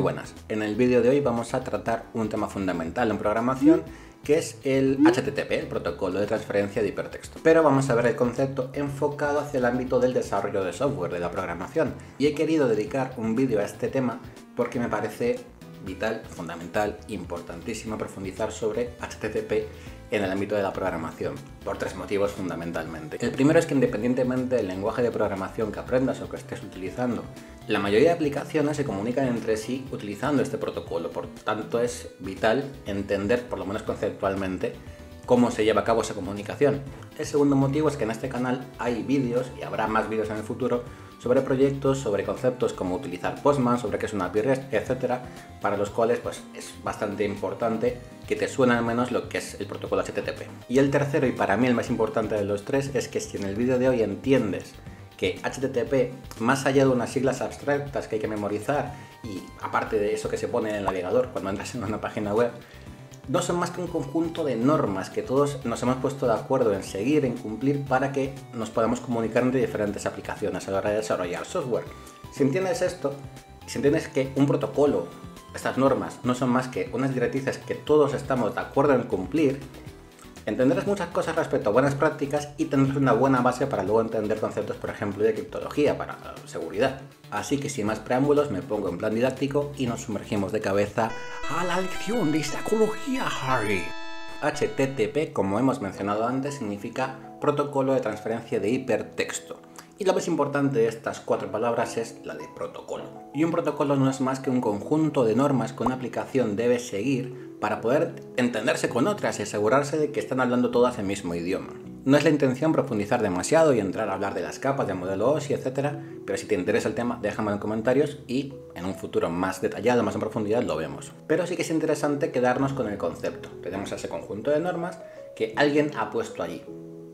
buenas. En el vídeo de hoy vamos a tratar un tema fundamental en programación que es el HTTP, el protocolo de transferencia de hipertexto. Pero vamos a ver el concepto enfocado hacia el ámbito del desarrollo de software, de la programación. Y he querido dedicar un vídeo a este tema porque me parece vital, fundamental, importantísimo profundizar sobre HTTP en el ámbito de la programación, por tres motivos fundamentalmente. El primero es que independientemente del lenguaje de programación que aprendas o que estés utilizando, la mayoría de aplicaciones se comunican entre sí utilizando este protocolo, por tanto es vital entender, por lo menos conceptualmente, cómo se lleva a cabo esa comunicación. El segundo motivo es que en este canal hay vídeos, y habrá más vídeos en el futuro, sobre proyectos, sobre conceptos como utilizar Postman, sobre qué es una API REST, etcétera, para los cuales pues, es bastante importante que te suene al menos lo que es el protocolo HTTP. Y el tercero, y para mí el más importante de los tres, es que si en el vídeo de hoy entiendes que HTTP, más allá de unas siglas abstractas que hay que memorizar, y aparte de eso que se pone en el navegador cuando entras en una página web, no son más que un conjunto de normas que todos nos hemos puesto de acuerdo en seguir, en cumplir, para que nos podamos comunicar entre diferentes aplicaciones a la hora de desarrollar software. Si entiendes esto, si entiendes que un protocolo, estas normas, no son más que unas directrices que todos estamos de acuerdo en cumplir, entenderás muchas cosas respecto a buenas prácticas y tendrás una buena base para luego entender conceptos, por ejemplo, de criptología para seguridad. Así que sin más preámbulos me pongo en plan didáctico y nos sumergimos de cabeza a la lección de psicología, Harry. HTTP, como hemos mencionado antes, significa protocolo de transferencia de hipertexto. Y lo más importante de estas cuatro palabras es la de protocolo. Y un protocolo no es más que un conjunto de normas que una aplicación debe seguir para poder entenderse con otras y asegurarse de que están hablando todas el mismo idioma. No es la intención profundizar demasiado y entrar a hablar de las capas, del modelo OSI, etc. Pero si te interesa el tema, déjame en comentarios y en un futuro más detallado, más en profundidad, lo vemos. Pero sí que es interesante quedarnos con el concepto. Tenemos ese conjunto de normas que alguien ha puesto allí.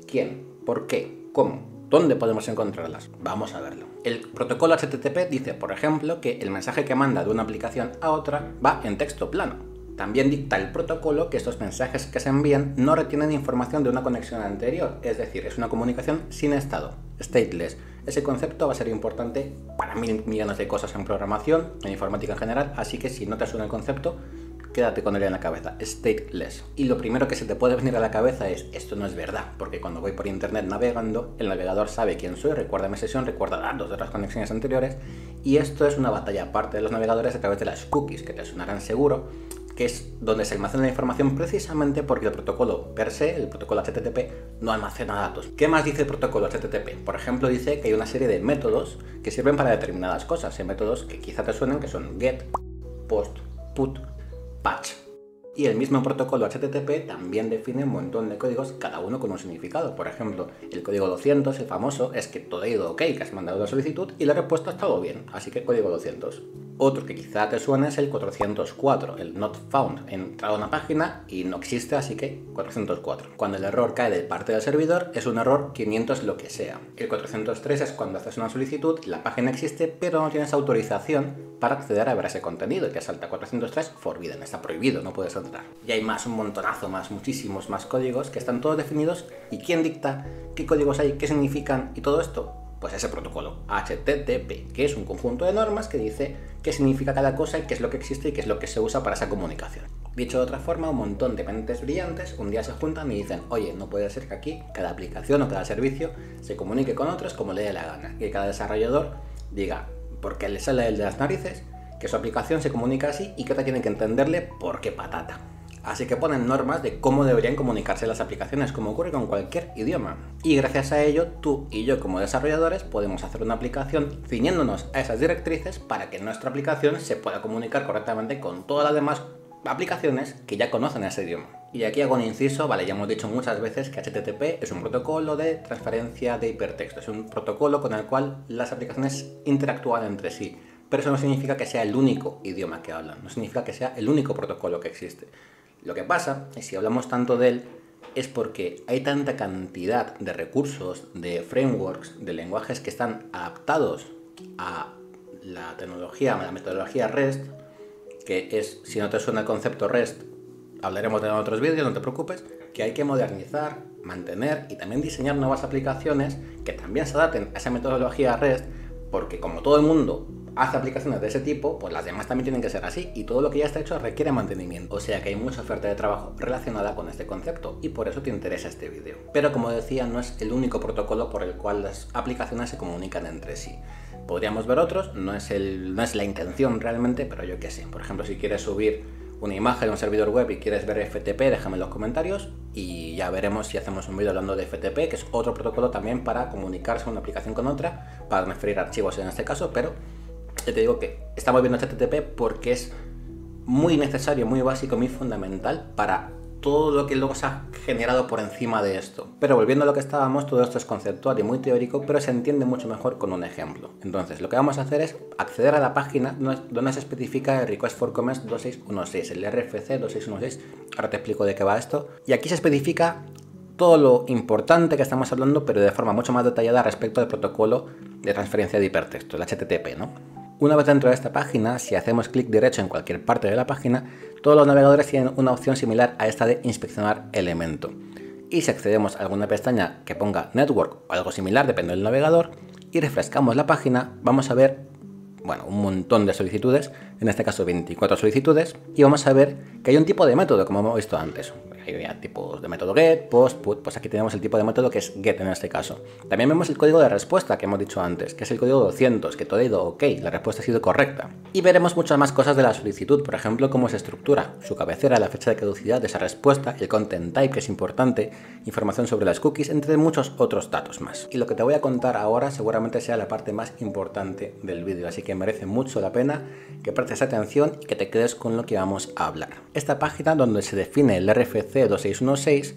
¿Quién? ¿Por qué? ¿Cómo? ¿Dónde podemos encontrarlas? Vamos a verlo. El protocolo HTTP dice, por ejemplo, que el mensaje que manda de una aplicación a otra va en texto plano. También dicta el protocolo que estos mensajes que se envían no retienen información de una conexión anterior, es decir, es una comunicación sin estado, stateless. Ese concepto va a ser importante para mil millones de cosas en programación, en informática en general, así que si no te suena el concepto, quédate con él en la cabeza, stateless. Y lo primero que se te puede venir a la cabeza es, esto no es verdad, porque cuando voy por internet navegando, el navegador sabe quién soy, recuerda mi sesión, recuerda datos de otras conexiones anteriores, y esto es una batalla aparte de los navegadores a través de las cookies, que te sonarán seguro, que es donde se almacena la información precisamente porque el protocolo per se, el protocolo HTTP, no almacena datos. ¿Qué más dice el protocolo HTTP? Por ejemplo, dice que hay una serie de métodos que sirven para determinadas cosas. Hay métodos que quizá te suenen, que son get, post, put, patch. Y el mismo protocolo HTTP también define un montón de códigos, cada uno con un significado. Por ejemplo, el código 200, el famoso, es que todo ha ido ok, que has mandado la solicitud y la respuesta ha estado bien, así que código 200. Otro que quizá te suene es el 404, el not found. He entrado a una página y no existe, así que 404. Cuando el error cae de parte del servidor, es un error 500 lo que sea. El 403 es cuando haces una solicitud, la página existe, pero no tienes autorización para acceder a ver ese contenido, y te salta 403 forbidden, está prohibido, no puedes entrar. Y hay más, un montonazo más, muchísimos más códigos que están todos definidos. ¿Y quién dicta qué códigos hay, qué significan y todo esto? Pues ese protocolo, HTTP, que es un conjunto de normas que dice qué significa cada cosa y qué es lo que existe y qué es lo que se usa para esa comunicación. Dicho de otra forma, un montón de mentes brillantes un día se juntan y dicen, oye, no puede ser que aquí cada aplicación o cada servicio se comunique con otros como le dé la gana, que cada desarrollador diga, porque le sale el de las narices, que su aplicación se comunica así y que otra tiene que entenderle por qué patata. Así que ponen normas de cómo deberían comunicarse las aplicaciones, como ocurre con cualquier idioma. Y gracias a ello, tú y yo como desarrolladores podemos hacer una aplicación ciñéndonos a esas directrices para que nuestra aplicación se pueda comunicar correctamente con todas las demás aplicaciones que ya conocen ese idioma. Y aquí hago un inciso, vale, ya hemos dicho muchas veces que HTTP es un protocolo de transferencia de hipertexto. Es un protocolo con el cual las aplicaciones interactúan entre sí. Pero eso no significa que sea el único idioma que hablan, no significa que sea el único protocolo que existe. Lo que pasa, y si hablamos tanto de él, es porque hay tanta cantidad de recursos, de frameworks, de lenguajes que están adaptados a la tecnología, a la metodología REST, que es, si no te suena el concepto REST, hablaremos de otros vídeos, no te preocupes, que hay que modernizar, mantener y también diseñar nuevas aplicaciones que también se adapten a esa metodología REST, porque como todo el mundo hace aplicaciones de ese tipo, pues las demás también tienen que ser así, y todo lo que ya está hecho requiere mantenimiento. O sea que hay mucha oferta de trabajo relacionada con este concepto, y por eso te interesa este vídeo. Pero como decía, no es el único protocolo por el cual las aplicaciones se comunican entre sí. Podríamos ver otros, no es la intención realmente, pero yo qué sé. Por ejemplo, si quieres subir una imagen a un servidor web y quieres ver FTP, déjame en los comentarios y ya veremos si hacemos un vídeo hablando de FTP, que es otro protocolo también para comunicarse una aplicación con otra, para transferir archivos en este caso, pero te digo que estamos viendo HTTP porque es muy necesario, muy básico, muy fundamental para todo lo que luego se ha generado por encima de esto. Pero volviendo a lo que estábamos, todo esto es conceptual y muy teórico, pero se entiende mucho mejor con un ejemplo. Entonces, lo que vamos a hacer es acceder a la página donde se especifica el Request for Comments 2616, el RFC 2616. Ahora te explico de qué va esto. Y aquí se especifica todo lo importante que estamos hablando, pero de forma mucho más detallada respecto al protocolo de transferencia de hipertexto, el HTTP, ¿no? Una vez dentro de esta página, si hacemos clic derecho en cualquier parte de la página, todos los navegadores tienen una opción similar a esta de inspeccionar elemento. Y si accedemos a alguna pestaña que ponga Network o algo similar, depende del navegador, y refrescamos la página, vamos a ver, bueno, un montón de solicitudes, en este caso 24 solicitudes, y vamos a ver que hay un tipo de método, como hemos visto antes. Hay tipos de método get, post, put, pues aquí tenemos el tipo de método que es get en este caso. También vemos el código de respuesta que hemos dicho antes, que es el código 200, que todo ha ido ok, la respuesta ha sido correcta. Y veremos muchas más cosas de la solicitud, por ejemplo, cómo se estructura, su cabecera, la fecha de caducidad de esa respuesta, el content type, que es importante, información sobre las cookies, entre muchos otros datos más. Y lo que te voy a contar ahora seguramente sea la parte más importante del vídeo, así que merece mucho la pena que prestes atención y que te quedes con lo que vamos a hablar. Esta página donde se define el RFC 2616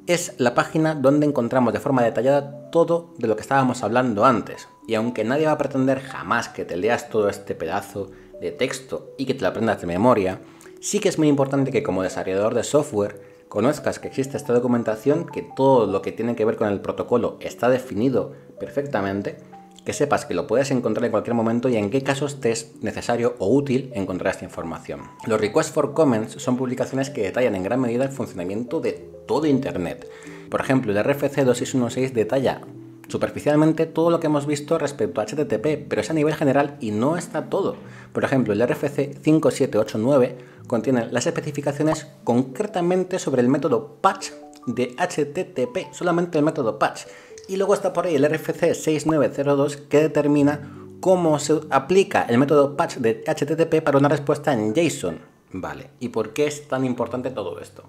es la página donde encontramos de forma detallada todo de lo que estábamos hablando antes. Y aunque nadie va a pretender jamás que te leas todo este pedazo de texto y que te lo aprendas de memoria, sí que es muy importante que como desarrollador de software conozcas que existe esta documentación, que todo lo que tiene que ver con el protocolo está definido perfectamente, que sepas que lo puedes encontrar en cualquier momento y en qué casos te es necesario o útil encontrar esta información. Los Request for Comments son publicaciones que detallan en gran medida el funcionamiento de todo Internet. Por ejemplo, el RFC 2616 detalla superficialmente todo lo que hemos visto respecto a HTTP, pero es a nivel general y no está todo. Por ejemplo, el RFC 5789 contiene las especificaciones concretamente sobre el método patch de HTTP, solamente el método patch. Y luego está por ahí el RFC 6902 que determina cómo se aplica el método patch de HTTP para una respuesta en JSON. Vale, ¿y por qué es tan importante todo esto?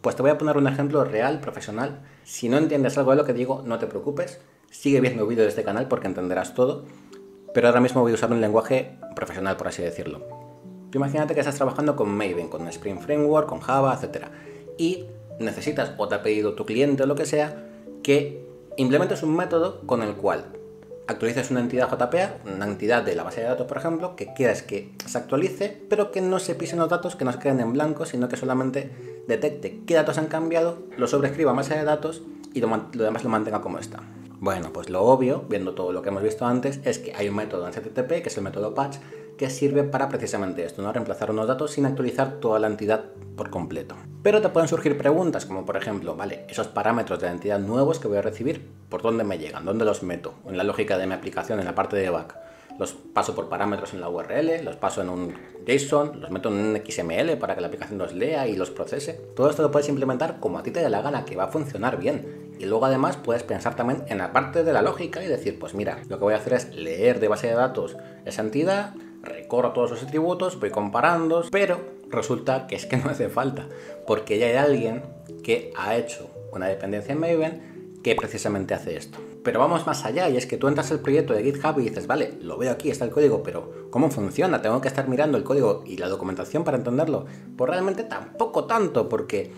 Pues te voy a poner un ejemplo real, profesional. Si no entiendes algo de lo que digo, no te preocupes. Sigue viendo vídeos de este canal porque entenderás todo. Pero ahora mismo voy a usar un lenguaje profesional, por así decirlo. Tú imagínate que estás trabajando con Maven, con Spring Framework, con Java, etc. Y necesitas, o te ha pedido tu cliente o lo que sea, que implementes un método con el cual actualices una entidad JPA, una entidad de la base de datos, por ejemplo, que quieras que se actualice, pero que no se pisen los datos, que no se queden en blanco, sino que solamente detecte qué datos han cambiado, lo sobrescriba a base de datos y lo demás lo mantenga como está. Bueno, pues lo obvio, viendo todo lo que hemos visto antes, es que hay un método en HTTP, que es el método patch, que sirve para precisamente esto, ¿no? Reemplazar unos datos sin actualizar toda la entidad por completo. Pero te pueden surgir preguntas como por ejemplo, vale, esos parámetros de la entidad nuevos que voy a recibir, ¿por dónde me llegan? ¿Dónde los meto? En la lógica de mi aplicación, en la parte de back. Los paso por parámetros en la URL, los paso en un JSON, los meto en un XML para que la aplicación los lea y los procese. Todo esto lo puedes implementar como a ti te dé la gana, que va a funcionar bien. Y luego además puedes pensar también en la parte de la lógica y decir, pues mira, lo que voy a hacer es leer de base de datos esa entidad, recorro todos los atributos, voy comparando, pero resulta que es que no hace falta, porque ya hay alguien que ha hecho una dependencia en Maven que precisamente hace esto. Pero vamos más allá, y es que tú entras al proyecto de GitHub y dices, vale, lo veo aquí, está el código, pero ¿cómo funciona? ¿Tengo que estar mirando el código y la documentación para entenderlo? Pues realmente tampoco tanto, porque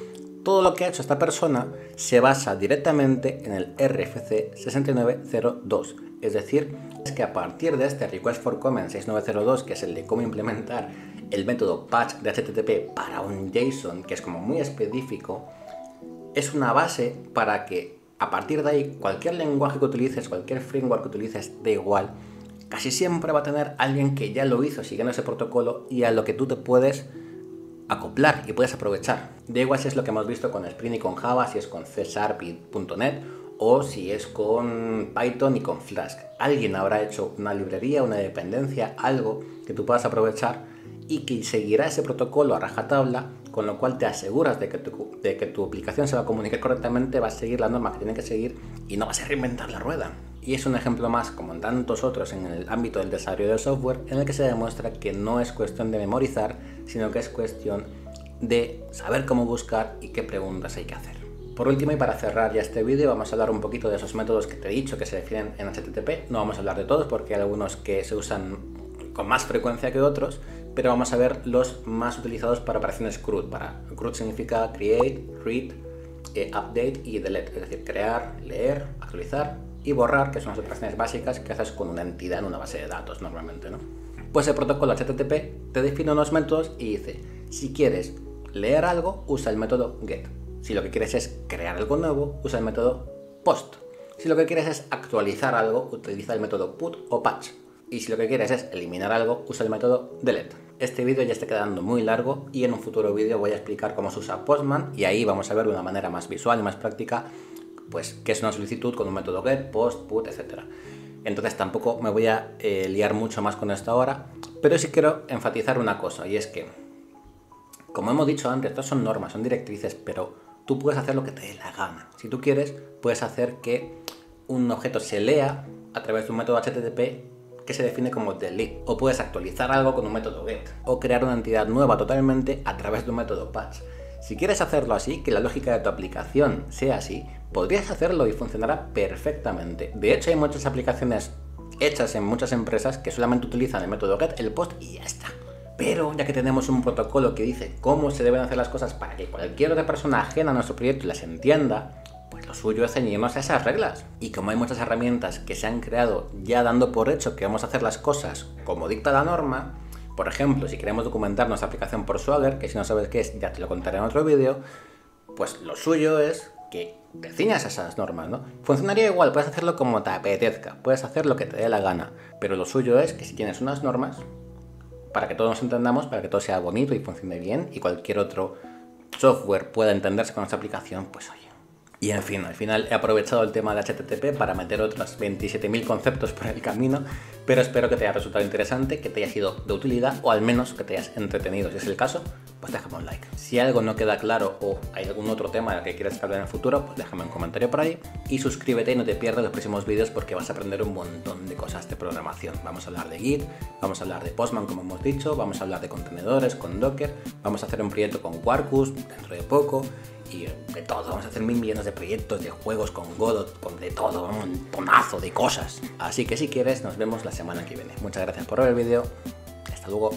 todo lo que ha hecho esta persona se basa directamente en el RFC 6902. Es decir, es que a partir de este Request for Comments 6902, que es el de cómo implementar el método patch de HTTP para un JSON, que es como muy específico, es una base para que a partir de ahí cualquier lenguaje que utilices, cualquier framework que utilices, da igual, casi siempre va a tener alguien que ya lo hizo siguiendo ese protocolo y a lo que tú te puedes acoplar y puedes aprovechar. Da igual si es lo que hemos visto con Spring y con Java, si es con C# y .NET o si es con Python y con Flask. Alguien habrá hecho una librería, una dependencia, algo que tú puedas aprovechar y que seguirá ese protocolo a rajatabla, con lo cual te aseguras de que tu aplicación se va a comunicar correctamente, va a seguir la norma que tiene que seguir y no vas a reinventar la rueda. Y es un ejemplo más, como en tantos otros en el ámbito del desarrollo de software, en el que se demuestra que no es cuestión de memorizar, sino que es cuestión de saber cómo buscar y qué preguntas hay que hacer. Por último, y para cerrar ya este vídeo, vamos a hablar un poquito de esos métodos que te he dicho que se definen en HTTP. No vamos a hablar de todos porque hay algunos que se usan con más frecuencia que otros, pero vamos a ver los más utilizados para operaciones CRUD. CRUD significa Create, Read, Update y Delete, es decir, crear, leer, actualizar y borrar, que son las operaciones básicas que haces con una entidad en una base de datos normalmente, ¿no? Pues el protocolo HTTP te define unos métodos y dice, si quieres leer algo, usa el método GET. Si lo que quieres es crear algo nuevo, usa el método POST. Si lo que quieres es actualizar algo, utiliza el método PUT o PATCH. Y si lo que quieres es eliminar algo, usa el método DELETE. Este vídeo ya está quedando muy largo y en un futuro vídeo voy a explicar cómo se usa Postman y ahí vamos a ver de una manera más visual y más práctica pues qué es una solicitud con un método GET, POST, PUT, etc. Entonces tampoco me voy a liar mucho más con esto ahora, pero sí quiero enfatizar una cosa, y es que, como hemos dicho antes, estas son normas, son directrices, pero tú puedes hacer lo que te dé la gana. Si tú quieres, puedes hacer que un objeto se lea a través de un método HTTP que se define como delete, o puedes actualizar algo con un método get, o crear una entidad nueva totalmente a través de un método patch. Si quieres hacerlo así, que la lógica de tu aplicación sea así, podrías hacerlo y funcionará perfectamente. De hecho, hay muchas aplicaciones hechas en muchas empresas que solamente utilizan el método get, el post y ya está. Pero ya que tenemos un protocolo que dice cómo se deben hacer las cosas para que cualquier otra persona ajena a nuestro proyecto las entienda, pues lo suyo es ceñirnos a esas reglas. Y como hay muchas herramientas que se han creado ya dando por hecho que vamos a hacer las cosas como dicta la norma, por ejemplo, si queremos documentar nuestra aplicación por Swagger, que si no sabes qué es, ya te lo contaré en otro vídeo, pues lo suyo es que te ciñas a esas normas, ¿no? Funcionaría igual, puedes hacerlo como te apetezca, puedes hacer lo que te dé la gana, pero lo suyo es que si tienes unas normas, para que todos nos entendamos, para que todo sea bonito y funcione bien y cualquier otro software pueda entenderse con nuestra aplicación, pues oye. Y en fin, al final he aprovechado el tema de HTTP para meter otros 27.000 conceptos por el camino, pero espero que te haya resultado interesante, que te haya sido de utilidad o al menos que te hayas entretenido. Si es el caso, pues déjame un like. Si algo no queda claro o hay algún otro tema del que quieras hablar en el futuro, pues déjame un comentario por ahí y suscríbete y no te pierdas los próximos vídeos porque vas a aprender un montón de cosas de programación. Vamos a hablar de Git, vamos a hablar de Postman como hemos dicho, vamos a hablar de contenedores con Docker, vamos a hacer un proyecto con Quarkus dentro de poco. Y de todo, vamos a hacer 1000 millones de proyectos, de juegos con Godot, con de todo, un montonazo de cosas. Así que si quieres, nos vemos la semana que viene. Muchas gracias por ver el vídeo, hasta luego.